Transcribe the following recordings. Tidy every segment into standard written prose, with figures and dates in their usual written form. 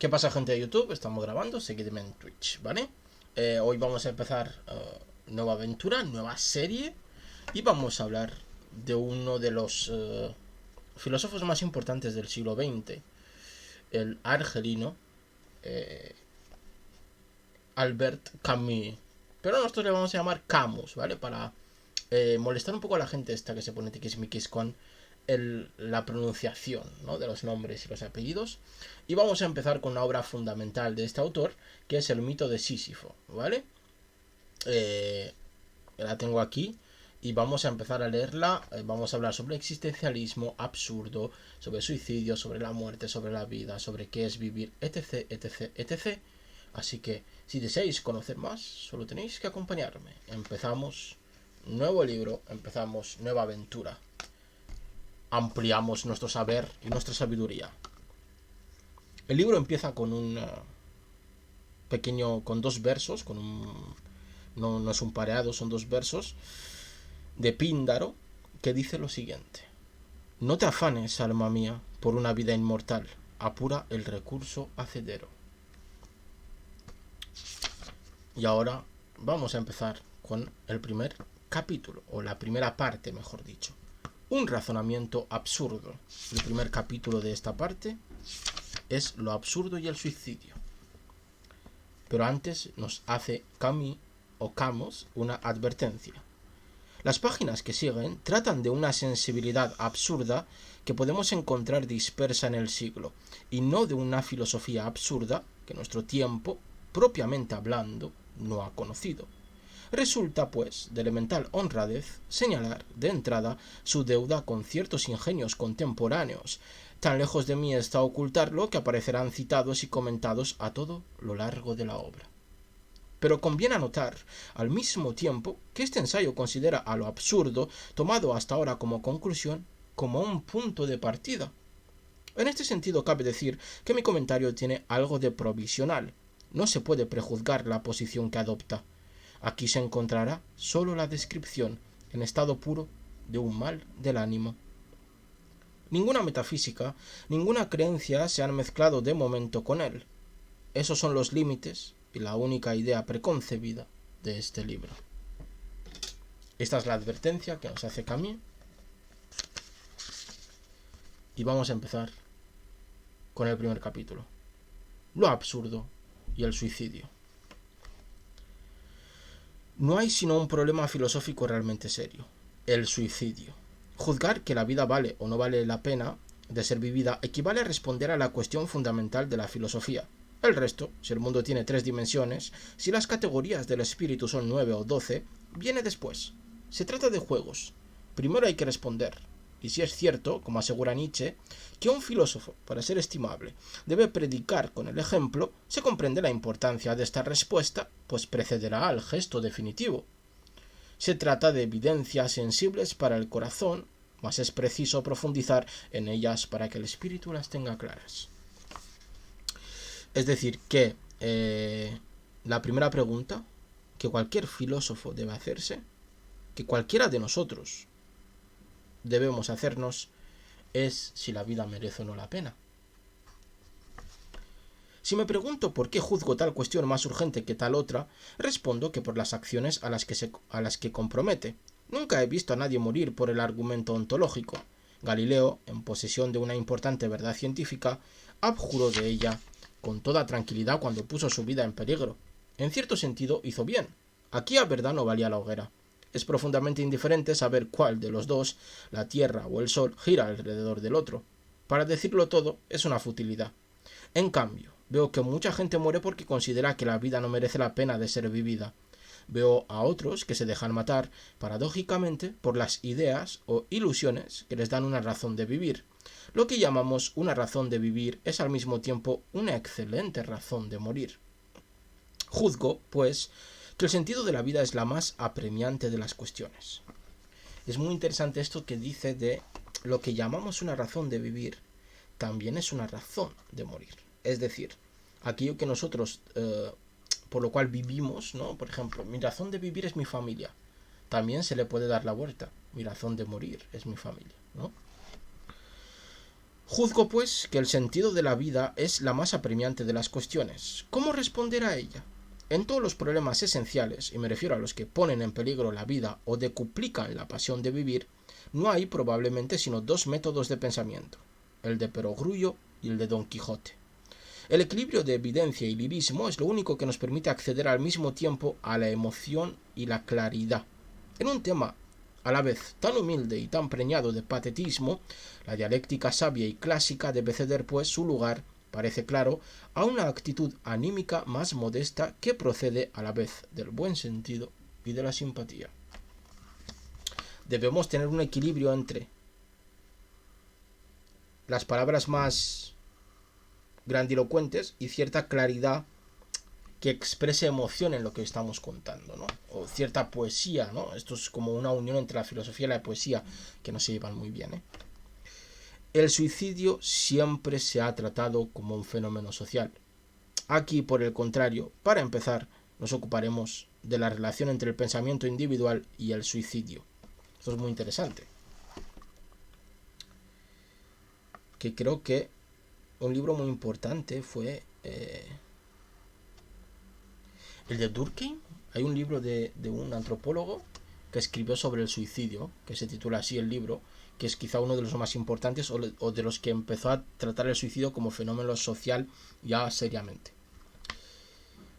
¿Qué pasa, gente de YouTube? Estamos grabando, seguidme en Twitch, ¿vale? Hoy vamos a empezar nueva aventura, nueva serie. Y vamos a hablar de uno de los filósofos más importantes del siglo XX, el argelino Albert Camus. Pero nosotros le vamos a llamar Camus, ¿vale? Para molestar un poco a la gente esta que se pone tiquismiquis con la pronunciación, ¿no?, de los nombres y los apellidos. Y vamos a empezar con una obra fundamental de este autor, que es el mito de Sísifo, ¿vale? La tengo aquí y vamos a empezar a leerla. Vamos a hablar sobre existencialismo absurdo, sobre suicidio, sobre la muerte, sobre la vida, sobre qué es vivir, etc, etc, etc. Así que si deseáis conocer más, solo tenéis que acompañarme. Empezamos nuevo libro, empezamos nueva aventura. Ampliamos nuestro saber y nuestra sabiduría. El libro empieza con un pequeño, con dos versos, no es un pareado, son dos versos de Píndaro, que dice lo siguiente: no te afanes, alma mía, por una vida inmortal, apura el recurso hacedero. Y ahora vamos a empezar con el primer capítulo, o la primera parte, mejor dicho. Un razonamiento absurdo. El primer capítulo de esta parte es lo absurdo y el suicidio. Pero antes nos hace Camus una advertencia. Las páginas que siguen tratan de una sensibilidad absurda que podemos encontrar dispersa en el siglo, y no de una filosofía absurda que nuestro tiempo, propiamente hablando, no ha conocido. Resulta, pues, de elemental honradez señalar de entrada su deuda con ciertos ingenios contemporáneos. Tan lejos de mí está ocultarlo que aparecerán citados y comentados a todo lo largo de la obra. Pero conviene anotar, al mismo tiempo, que este ensayo considera a lo absurdo, tomado hasta ahora como conclusión, como un punto de partida. En este sentido cabe decir que mi comentario tiene algo de provisional. No se puede prejuzgar la posición que adopta. Aquí se encontrará sólo la descripción, en estado puro, de un mal del ánimo. Ninguna metafísica, ninguna creencia se han mezclado de momento con él. Esos son los límites y la única idea preconcebida de este libro. Esta es la advertencia que nos hace Camus. Y vamos a empezar con el primer capítulo: lo absurdo y el suicidio. No hay sino un problema filosófico realmente serio: el suicidio. Juzgar que la vida vale o no vale la pena de ser vivida equivale a responder a la cuestión fundamental de la filosofía. El resto, si el mundo tiene 3 dimensiones, si las categorías del espíritu son 9 o 12, viene después. Se trata de juegos. Primero hay que responder. Y si es cierto, como asegura Nietzsche, que un filósofo, para ser estimable, debe predicar con el ejemplo, se comprende la importancia de esta respuesta, pues precederá al gesto definitivo. Se trata de evidencias sensibles para el corazón, mas es preciso profundizar en ellas para que el espíritu las tenga claras. Es decir, que la primera pregunta que cualquier filósofo debe hacerse, que cualquiera de nosotros debemos hacernos, es si la vida merece o no la pena. Si me pregunto por qué juzgo tal cuestión más urgente que tal otra, respondo que por las acciones a las que compromete. Nunca he visto a nadie morir por el argumento ontológico. Galileo, en posesión de una importante verdad científica, abjuró de ella con toda tranquilidad cuando puso su vida en peligro. En cierto sentido hizo bien. Aquí a verdad no valía la hoguera. Es profundamente indiferente saber cuál de los dos, la Tierra o el Sol, gira alrededor del otro. Para decirlo todo, es una futilidad. En cambio, veo que mucha gente muere porque considera que la vida no merece la pena de ser vivida. Veo a otros que se dejan matar, paradójicamente, por las ideas o ilusiones que les dan una razón de vivir. Lo que llamamos una razón de vivir es al mismo tiempo una excelente razón de morir. Juzgo, pues, que el sentido de la vida es la más apremiante de las cuestiones. Es muy interesante esto que dice de lo que llamamos una razón de vivir, también es una razón de morir. Es decir, aquello que nosotros, por lo cual vivimos, ¿no? Por ejemplo, mi razón de vivir es mi familia. También se le puede dar la vuelta. Mi razón de morir es mi familia, ¿no? Juzgo, pues, que el sentido de la vida es la más apremiante de las cuestiones. ¿Cómo responder a ella? En todos los problemas esenciales, y me refiero a los que ponen en peligro la vida o decuplican la pasión de vivir, no hay probablemente sino dos métodos de pensamiento, el de Perogrullo y el de Don Quijote. El equilibrio de evidencia y lirismo es lo único que nos permite acceder al mismo tiempo a la emoción y la claridad. En un tema a la vez tan humilde y tan preñado de patetismo, la dialéctica sabia y clásica debe ceder, pues, su lugar, parece claro, a una actitud anímica más modesta que procede a la vez del buen sentido y de la simpatía. Debemos tener un equilibrio entre las palabras más grandilocuentes y cierta claridad que exprese emoción en lo que estamos contando, ¿no? O cierta poesía, ¿no? Esto es como una unión entre la filosofía y la poesía que no se llevan muy bien, ¿eh? El suicidio siempre se ha tratado como un fenómeno social. Aquí, por el contrario, para empezar, nos ocuparemos de la relación entre el pensamiento individual y el suicidio. Esto es muy interesante. Que creo que un libro muy importante fue el de Durkheim. Hay un libro de un antropólogo que escribió sobre el suicidio, que se titula así el libro, que es quizá uno de los más importantes o de los que empezó a tratar el suicidio como fenómeno social ya seriamente.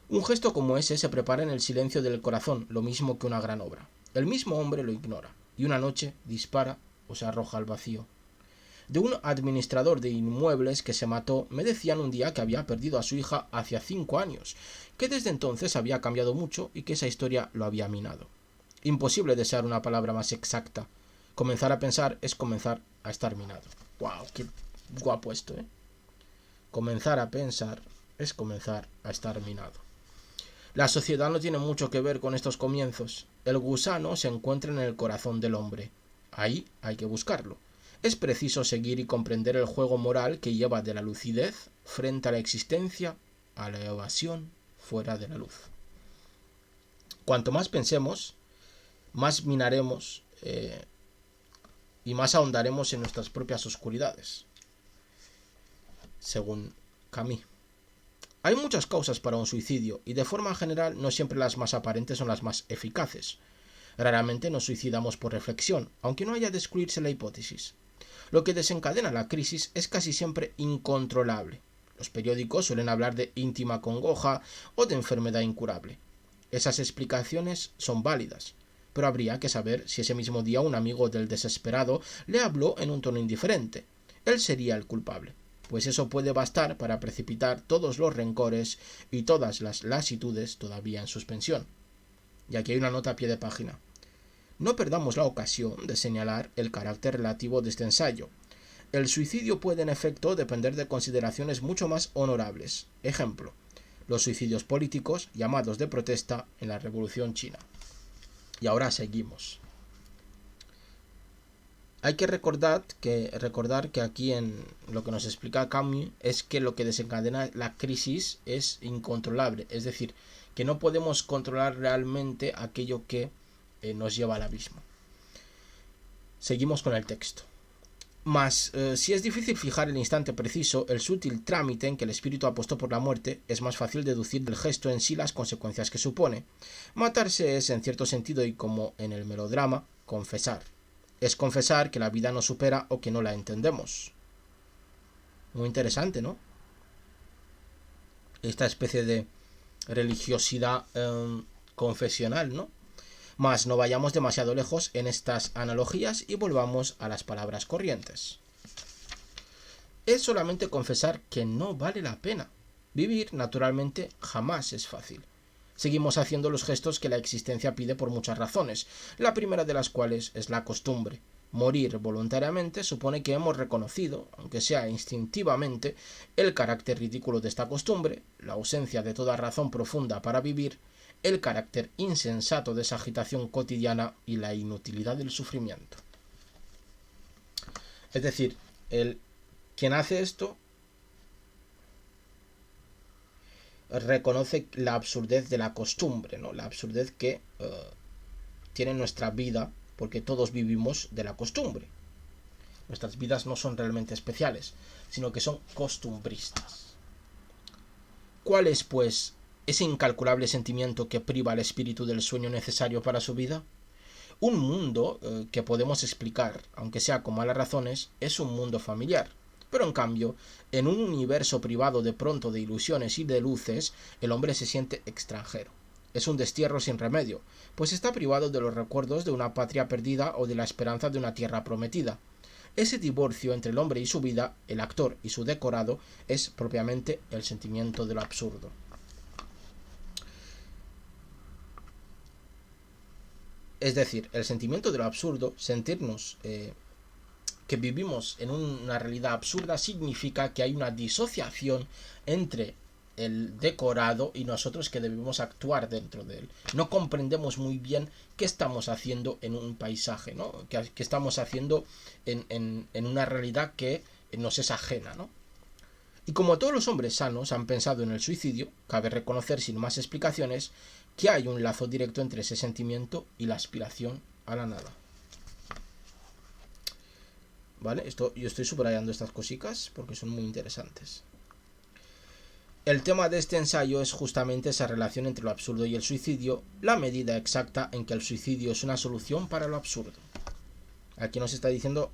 Un gesto como ese se prepara en el silencio del corazón, lo mismo que una gran obra. El mismo hombre lo ignora, y una noche dispara o se arroja al vacío. De un administrador de inmuebles que se mató, me decían un día que había perdido a su hija hacía 5 años, que desde entonces había cambiado mucho y que esa historia lo había minado. Imposible desear una palabra más exacta. Comenzar a pensar es comenzar a estar minado. ¡Wow! ¡Qué guapo esto, eh! Comenzar a pensar es comenzar a estar minado. La sociedad no tiene mucho que ver con estos comienzos. El gusano se encuentra en el corazón del hombre. Ahí hay que buscarlo. Es preciso seguir y comprender el juego moral que lleva de la lucidez frente a la existencia a la evasión fuera de la luz. Cuanto más pensemos, más minaremos y más ahondaremos en nuestras propias oscuridades, según Camus. Hay muchas causas para un suicidio y de forma general no siempre las más aparentes son las más eficaces. Raramente nos suicidamos por reflexión, aunque no haya de excluirse la hipótesis. Lo que desencadena la crisis es casi siempre incontrolable. Los periódicos suelen hablar de íntima congoja o de enfermedad incurable. Esas explicaciones son válidas, pero habría que saber si ese mismo día un amigo del desesperado le habló en un tono indiferente. Él sería el culpable, pues eso puede bastar para precipitar todos los rencores y todas las lasitudes todavía en suspensión. Y aquí hay una nota a pie de página. No perdamos la ocasión de señalar el carácter relativo de este ensayo. El suicidio puede en efecto depender de consideraciones mucho más honorables. Ejemplo, los suicidios políticos llamados de protesta en la Revolución China. Y ahora seguimos. Hay que recordar que aquí en lo que nos explica Camus es que lo que desencadena la crisis es incontrolable, es decir, que no podemos controlar realmente aquello que nos lleva al abismo. Seguimos con el texto. Mas, si es difícil fijar el instante preciso, el sutil trámite en que el espíritu apostó por la muerte, es más fácil deducir del gesto en sí las consecuencias que supone. Matarse es, en cierto sentido y como en el melodrama, confesar. Es confesar que la vida nos supera o que no la entendemos. Muy interesante, ¿no? Esta especie de religiosidad confesional, ¿no? Mas no vayamos demasiado lejos en estas analogías y volvamos a las palabras corrientes. Es solamente confesar que no vale la pena. Vivir, naturalmente, jamás es fácil. Seguimos haciendo los gestos que la existencia pide por muchas razones, la primera de las cuales es la costumbre. Morir voluntariamente supone que hemos reconocido, aunque sea instintivamente, el carácter ridículo de esta costumbre, la ausencia de toda razón profunda para vivir, el carácter insensato de esa agitación cotidiana y la inutilidad del sufrimiento. Es decir, quien hace esto reconoce la absurdez de la costumbre, ¿no? La absurdez que tiene nuestra vida, porque todos vivimos de la costumbre. Nuestras vidas no son realmente especiales, sino que son costumbristas. ¿Cuál es, pues, ese incalculable sentimiento que priva al espíritu del sueño necesario para su vida? Un mundo que podemos explicar, aunque sea con malas razones, es un mundo familiar. Pero en cambio, en un universo privado de pronto de ilusiones y de luces, el hombre se siente extranjero. Es un destierro sin remedio, pues está privado de los recuerdos de una patria perdida o de la esperanza de una tierra prometida. Ese divorcio entre el hombre y su vida, el actor y su decorado, es propiamente el sentimiento de lo absurdo. Es decir, el sentimiento de lo absurdo, sentirnos que vivimos en una realidad absurda, significa que hay una disociación entre el decorado y nosotros que debemos actuar dentro de él. No comprendemos muy bien qué estamos haciendo en un paisaje, ¿no? Qué estamos haciendo en una realidad que nos es ajena, ¿no? Y como todos los hombres sanos han pensado en el suicidio, cabe reconocer sin más explicaciones que hay un lazo directo entre ese sentimiento y la aspiración a la nada. ¿Vale? Yo estoy subrayando estas cositas porque son muy interesantes. El tema de este ensayo es justamente esa relación entre lo absurdo y el suicidio, la medida exacta en que el suicidio es una solución para lo absurdo. Aquí nos está diciendo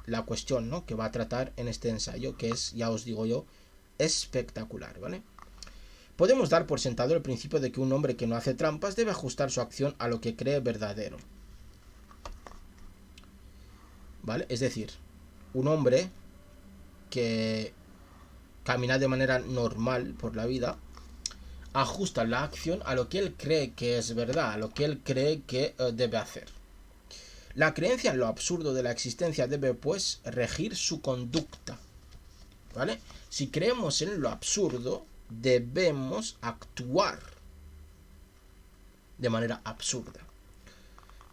la cuestión, ¿no?, que va a tratar en este ensayo, que es, ya os digo yo, espectacular, ¿vale? Podemos dar por sentado el principio de que un hombre que no hace trampas debe ajustar su acción a lo que cree verdadero, ¿vale? Es decir, un hombre que camina de manera normal por la vida ajusta la acción a lo que él cree que es verdad, a lo que él cree que debe hacer. La creencia en lo absurdo de la existencia debe, pues, regir su conducta, ¿vale? Si creemos en lo absurdo, debemos actuar de manera absurda.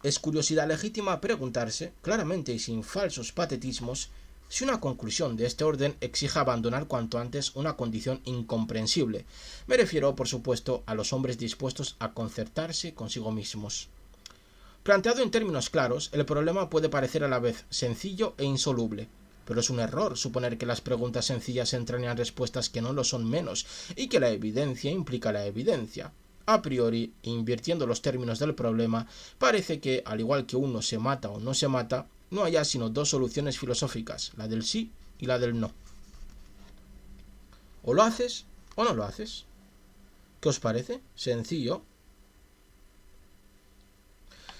Es curiosidad legítima preguntarse, claramente y sin falsos patetismos, si una conclusión de este orden exige abandonar cuanto antes una condición incomprensible. Me refiero, por supuesto, a los hombres dispuestos a concertarse consigo mismos. Planteado en términos claros, el problema puede parecer a la vez sencillo e insoluble, pero es un error suponer que las preguntas sencillas entrañan respuestas que no lo son menos, y que la evidencia implica la evidencia. A priori, invirtiendo los términos del problema, parece que, al igual que uno se mata o no se mata, no haya sino dos soluciones filosóficas, la del sí y la del no. O lo haces o no lo haces. ¿Qué os parece? Sencillo.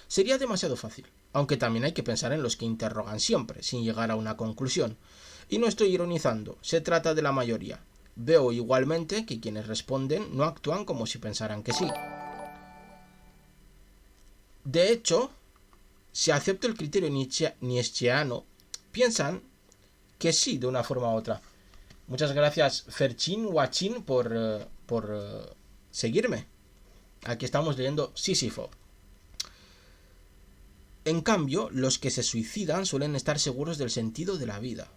Sería demasiado fácil, aunque también hay que pensar en los que interrogan siempre, sin llegar a una conclusión. Y no estoy ironizando, se trata de la mayoría. Veo igualmente que quienes responden no actúan como si pensaran que sí. De hecho, si acepto el criterio nietzscheano, piensan que sí de una forma u otra. Muchas gracias Ferchin Wachin por seguirme. Aquí estamos leyendo Sísifo. En cambio, los que se suicidan suelen estar seguros del sentido de la vida.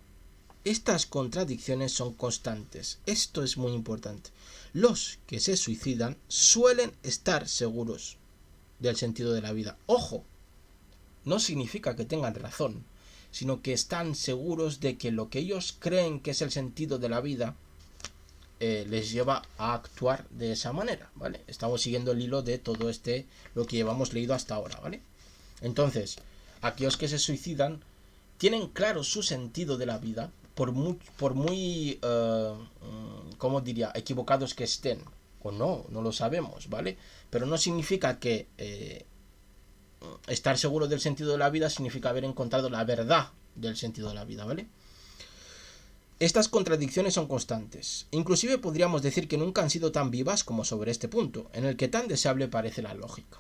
Estas contradicciones son constantes. Esto es muy importante. Los que se suicidan suelen estar seguros del sentido de la vida. Ojo, no significa que tengan razón, sino que están seguros de que lo que ellos creen que es el sentido de la vida les lleva a actuar de esa manera, ¿vale? Estamos siguiendo el hilo de todo lo que llevamos leído hasta ahora, ¿vale? Entonces, aquellos que se suicidan tienen claro su sentido de la vida, por muy ¿cómo diría?, equivocados que estén, o no lo sabemos, ¿vale? Pero no significa que estar seguro del sentido de la vida significa haber encontrado la verdad del sentido de la vida, ¿vale? Estas contradicciones son constantes. Inclusive podríamos decir que nunca han sido tan vivas como sobre este punto, en el que tan deseable parece la lógica.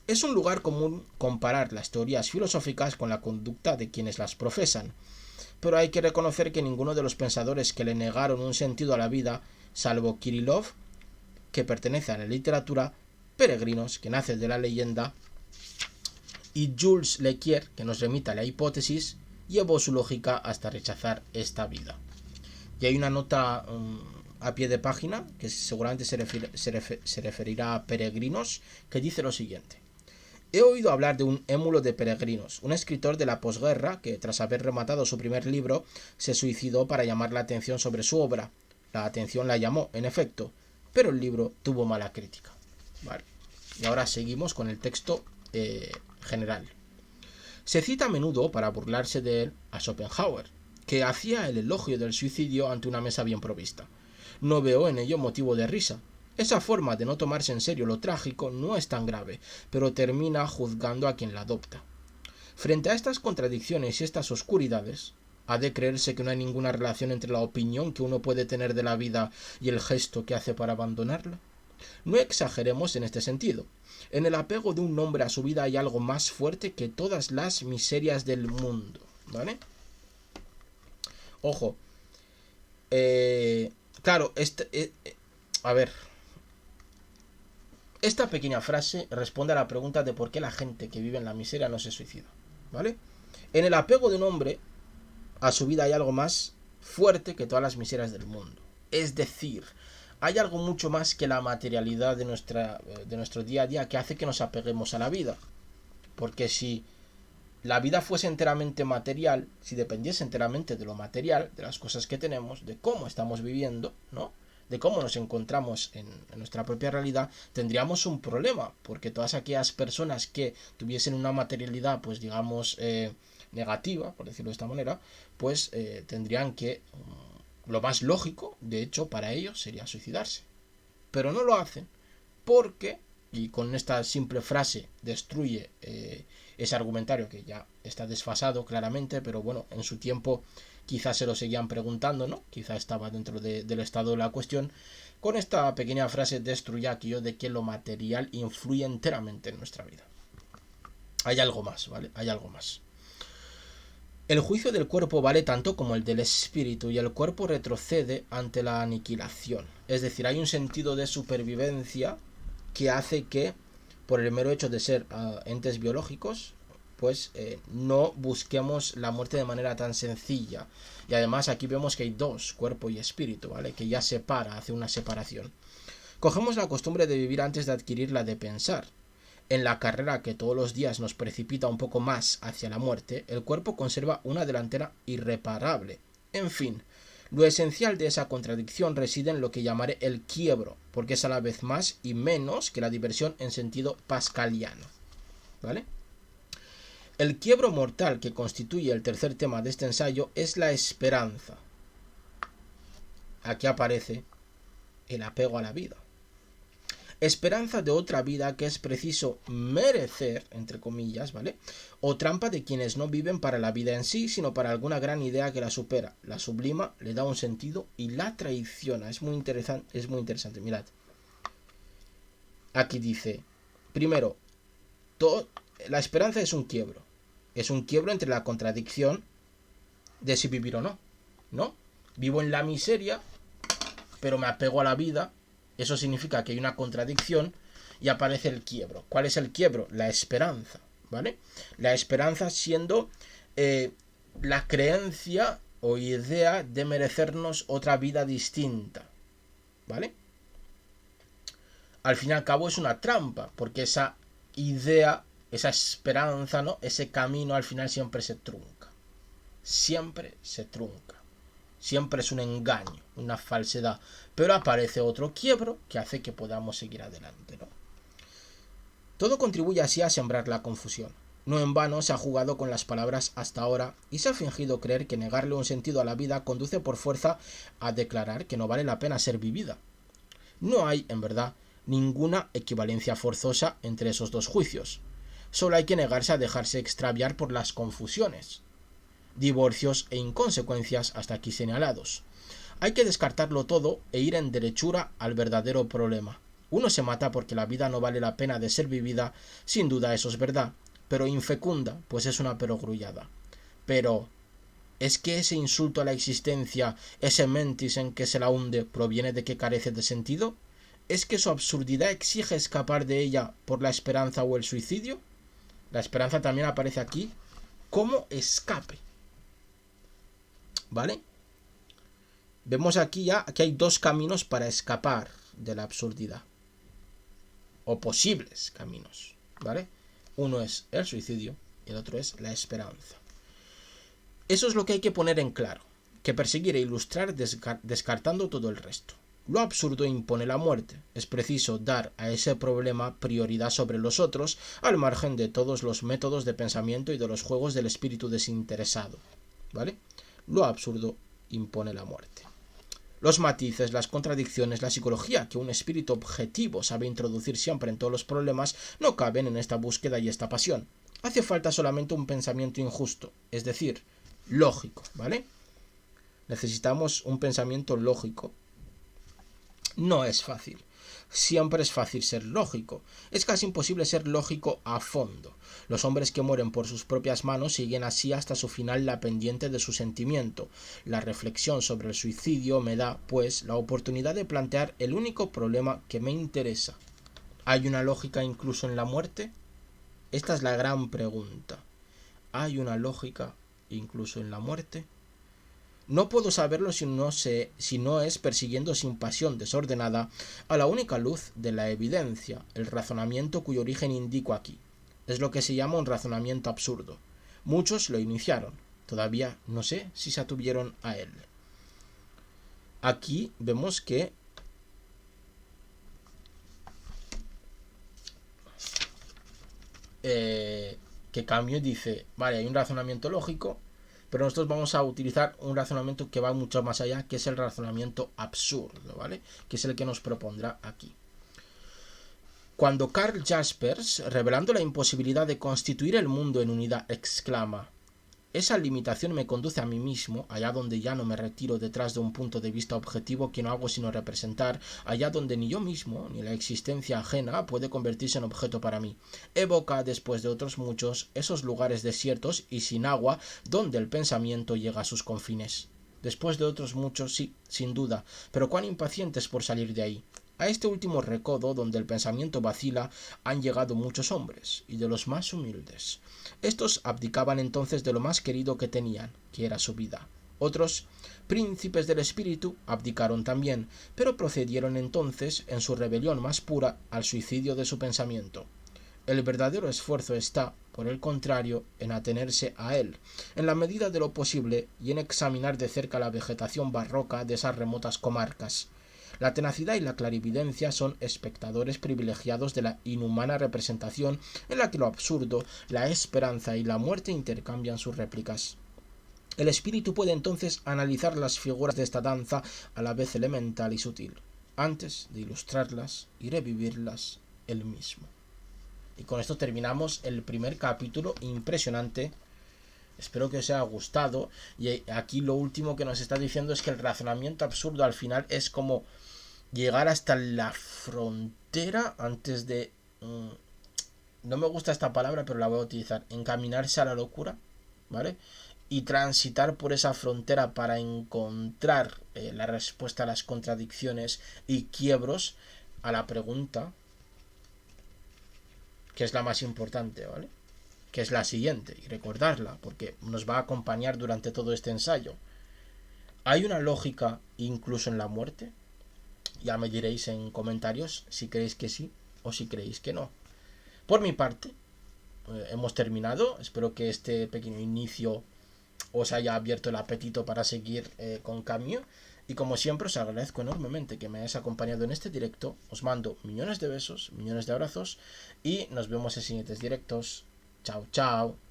Es un lugar común comparar las teorías filosóficas con la conducta de quienes las profesan, pero hay que reconocer que ninguno de los pensadores que le negaron un sentido a la vida, salvo Kirillov, que pertenece a la literatura, Peregrinos, que nace de la leyenda, y Jules Lequier, que nos remite a la hipótesis, llevó su lógica hasta rechazar esta vida. Y hay una nota a pie de página, que seguramente se referirá a Peregrinos, que dice lo siguiente. He oído hablar de un émulo de peregrinos, un escritor de la posguerra que, tras haber rematado su primer libro, se suicidó para llamar la atención sobre su obra. La atención la llamó, en efecto, pero el libro tuvo mala crítica. Vale. Y ahora seguimos con el texto general. Se cita a menudo, para burlarse de él, a Schopenhauer, que hacía el elogio del suicidio ante una mesa bien provista. No veo en ello motivo de risa. Esa forma de no tomarse en serio lo trágico no es tan grave, pero termina juzgando a quien la adopta. Frente a estas contradicciones y estas oscuridades, ¿ha de creerse que no hay ninguna relación entre la opinión que uno puede tener de la vida y el gesto que hace para abandonarla? No exageremos en este sentido. En el apego de un hombre a su vida hay algo más fuerte que todas las miserias del mundo, ¿vale? Ojo. Claro, a ver. Esta pequeña frase responde a la pregunta de por qué la gente que vive en la miseria no se suicida, ¿vale? En el apego de un hombre a su vida hay algo más fuerte que todas las miserias del mundo. Es decir, hay algo mucho más que la materialidad de nuestro día a día que hace que nos apeguemos a la vida. Porque si la vida fuese enteramente material, si dependiese enteramente de lo material, de las cosas que tenemos, de cómo estamos viviendo, ¿no?, de cómo nos encontramos en nuestra propia realidad, tendríamos un problema, porque todas aquellas personas que tuviesen una materialidad, pues digamos, negativa, por decirlo de esta manera, pues tendrían que, lo más lógico, de hecho, para ellos sería suicidarse. Pero no lo hacen, porque, y con esta simple frase destruye ese argumentario que ya está desfasado claramente, pero bueno, en su tiempo quizás se lo seguían preguntando, ¿no? Quizás estaba dentro del estado de la cuestión. Con esta pequeña frase destruye aquello de que lo material influye enteramente en nuestra vida. Hay algo más, ¿vale? Hay algo más. El juicio del cuerpo vale tanto como el del espíritu y el cuerpo retrocede ante la aniquilación. Es decir, hay un sentido de supervivencia que hace que, por el mero hecho de ser entes biológicos, pues no busquemos la muerte de manera tan sencilla. Y además aquí vemos que hay dos, cuerpo y espíritu, ¿vale? Que ya hace una separación. Cogemos la costumbre de vivir antes de adquirir la de pensar. En la carrera que todos los días nos precipita un poco más hacia la muerte, el cuerpo conserva una delantera irreparable. En fin, lo esencial de esa contradicción reside en lo que llamaré el quiebro, porque es a la vez más y menos que la diversión en sentido pascaliano. ¿Vale? El quiebro mortal que constituye el tercer tema de este ensayo es la esperanza. Aquí aparece el apego a la vida. Esperanza de otra vida que es preciso merecer, entre comillas, ¿vale? O trampa de quienes no viven para la vida en sí, sino para alguna gran idea que la supera, la sublima, le da un sentido y la traiciona. Es muy interesante, mirad. Aquí dice, primero, la esperanza es un quiebro. Es un quiebro entre la contradicción de si vivir o no, ¿no? Vivo en la miseria, pero me apego a la vida. Eso significa que hay una contradicción y aparece el quiebro. ¿Cuál es el quiebro? La esperanza, ¿vale? La esperanza siendo la creencia o idea de merecernos otra vida distinta, ¿vale? Al fin y al cabo es una trampa, porque esa idea, esa esperanza, ¿no?, ese camino al final siempre se trunca. Siempre se trunca. Siempre es un engaño, una falsedad. Pero aparece otro quiebro que hace que podamos seguir adelante, ¿no? Todo contribuye así a sembrar la confusión. No en vano se ha jugado con las palabras hasta ahora y se ha fingido creer que negarle un sentido a la vida conduce por fuerza a declarar que no vale la pena ser vivida. No hay, en verdad, ninguna equivalencia forzosa entre esos dos juicios. Solo hay que negarse a dejarse extraviar por las confusiones, divorcios e inconsecuencias hasta aquí señalados. Hay que descartarlo todo e ir en derechura al verdadero problema. Uno se mata porque la vida no vale la pena de ser vivida, sin duda eso es verdad, pero infecunda, pues es una perogrullada. Pero, ¿es que ese insulto a la existencia, ese mentis en que se la hunde, proviene de que carece de sentido? ¿Es que su absurdidad exige escapar de ella por la esperanza o el suicidio? La esperanza también aparece aquí como escape. ¿Vale? Vemos aquí ya que hay dos caminos para escapar de la absurdidad. O posibles caminos, ¿vale? Uno es el suicidio y el otro es la esperanza. Eso es lo que hay que poner en claro, que perseguir e ilustrar descartando todo el resto. Lo absurdo impone la muerte. Es preciso dar a ese problema prioridad sobre los otros, al margen de todos los métodos de pensamiento y de los juegos del espíritu desinteresado. ¿Vale? Lo absurdo impone la muerte. Los matices, las contradicciones, la psicología que un espíritu objetivo sabe introducir siempre en todos los problemas no caben en esta búsqueda y esta pasión. Hace falta solamente un pensamiento injusto, es decir, lógico, ¿vale? Necesitamos un pensamiento lógico. No es fácil. Siempre es fácil ser lógico. Es casi imposible ser lógico a fondo. Los hombres que mueren por sus propias manos siguen así hasta su final la pendiente de su sentimiento. La reflexión sobre el suicidio me da, pues, la oportunidad de plantear el único problema que me interesa. ¿Hay una lógica incluso en la muerte? Esta es la gran pregunta. ¿Hay una lógica incluso en la muerte? No puedo saberlo si no es persiguiendo sin pasión desordenada a la única luz de la evidencia, el razonamiento cuyo origen indico aquí. Es lo que se llama un razonamiento absurdo. Muchos lo iniciaron. Todavía no sé si se atuvieron a él. Aquí vemos que Camus dice, vale, hay un razonamiento lógico, pero nosotros vamos a utilizar un razonamiento que va mucho más allá, que es el razonamiento absurdo, ¿vale? Que es el que nos propondrá aquí. Cuando Karl Jaspers, revelando la imposibilidad de constituir el mundo en unidad, exclama: esa limitación me conduce a mí mismo, allá donde ya no me retiro detrás de un punto de vista objetivo que no hago sino representar, allá donde ni yo mismo, ni la existencia ajena puede convertirse en objeto para mí. Evoca, después de otros muchos, esos lugares desiertos y sin agua donde el pensamiento llega a sus confines. Después de otros muchos, sí, sin duda, pero cuán impacientes por salir de ahí. A este último recodo, donde el pensamiento vacila, han llegado muchos hombres, y de los más humildes. Estos abdicaban entonces de lo más querido que tenían, que era su vida. Otros, príncipes del espíritu, abdicaron también, pero procedieron entonces, en su rebelión más pura, al suicidio de su pensamiento. El verdadero esfuerzo está, por el contrario, en atenerse a él, en la medida de lo posible, y en examinar de cerca la vegetación barroca de esas remotas comarcas. La tenacidad y la clarividencia son espectadores privilegiados de la inhumana representación en la que lo absurdo, la esperanza y la muerte intercambian sus réplicas. El espíritu puede entonces analizar las figuras de esta danza a la vez elemental y sutil, antes de ilustrarlas y revivirlas él mismo. Y con esto terminamos el primer capítulo impresionante. Espero que os haya gustado. Y aquí lo último que nos está diciendo es que el razonamiento absurdo al final es como llegar hasta la frontera antes de... no me gusta esta palabra, pero la voy a utilizar. Encaminarse a la locura, ¿vale? Y transitar por esa frontera para encontrar la respuesta a las contradicciones y quiebros a la pregunta, que es la más importante, ¿vale? Que es la siguiente, y recordarla, porque nos va a acompañar durante todo este ensayo. ¿Hay una lógica incluso en la muerte? Ya me diréis en comentarios si creéis que sí o si creéis que no. Por mi parte, hemos terminado. Espero que este pequeño inicio os haya abierto el apetito para seguir con Camus. Y como siempre os agradezco enormemente que me hayáis acompañado en este directo. Os mando millones de besos, millones de abrazos y nos vemos en siguientes directos. Chao, chao.